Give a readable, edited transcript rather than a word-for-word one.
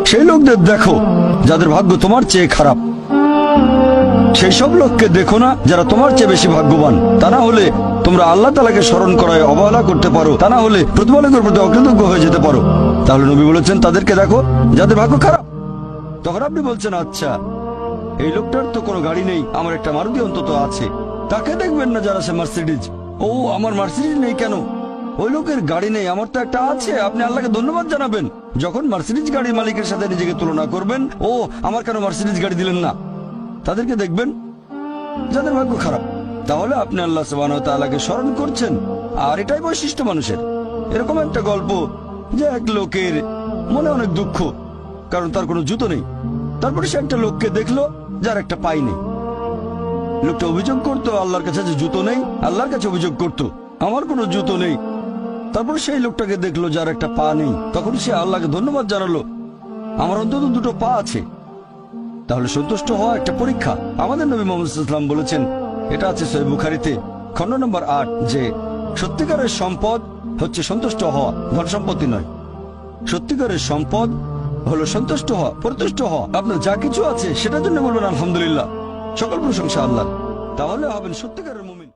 সেই লোকদের দেখো যাদের ভাগ্য তোমার চেয়ে খারাপ। সেই সব লোককে দেখো না যারা তোমার চেয়ে বেশি ভাগ্যবান। তা না হলে তোমরা আল্লাহ তাআলাকে স্মরণ করায় অবহেলা করতে পারো, তা না হলে প্রতিপালকের প্রতি অকৃতজ্ঞ হয়ে যেতে পারো। তাহলে নবী বলেছেন তাদেরকে দেখো যাদের ভাগ্য খারাপ। তখন আপনি বলছেন আচ্ছা, এই লোকটার তো কোনো গাড়ি নেই, আমার একটা মারুতি অন্তত আছে। তাকে দেখবেন না যারা সে মার্সিডিজ। ও আমার মার্সিডিজ নেই কেন? ওই লোকের গাড়ি নেই, আমার তো একটা আছে। আপনি আল্লাহকে ধন্যবাদ জানাবেন। যখন মার্সিডিজ গাড়ির মালিকের সাথে নিজেকে তুলনা করবেন, ও আমার কেন মার্সিডিজ গাড়ি দিলেন না, তাদেরকে দেখবেন যাদের ভাগ্য খারাপ। তাহলে আপনি আল্লাহ সুবহানাহু ওয়া তাআলাকে স্মরণ করছেন। আর এটাই বৈশিষ্ট্য মানুষের। এরকম একটা গল্প যে এক লোকের মনে অনেক দুঃখ, কারণ তার কোনো জুতো নেই। তারপরে সে একটা লোককে দেখলো যার একটা পাই নেই। লোকটা অভিযোগ করতো আল্লাহর কাছে যে জুতো নেই, আল্লাহর কাছে অভিযোগ করতো আমার কোনো জুতো নেই। তারপর সেই লোকটাকে দেখলো যার একটা পা নেই। তখন সে আল্লাহকে ধন্যবাদ জানালো, আমার অন্তত দুটো পা আছে। তাহলে সন্তুষ্ট হওয়া একটা পরীক্ষা। আমাদের নবী মুহাম্মদ সাল্লাল্লাহু আলাইহি ওয়াসাল্লাম বলেছেন, এটা আছে সহিহ বুখারীতে খণ্ড নম্বর ৮, যে সত্যিকারের সম্পদ হচ্ছে সন্তুষ্ট হওয়া, ধন সম্পত্তি নয়। সত্যিকারের সম্পদ হলো সন্তুষ্ট হওয়া, পরিতুষ্ট হওয়া। আপনার যা কিছু আছে সেটার জন্য বলবেন আলহামদুলিল্লাহ, সকল প্রশংসা আল্লাহ। তাহলে হবেন সত্যিকারের মুমিন।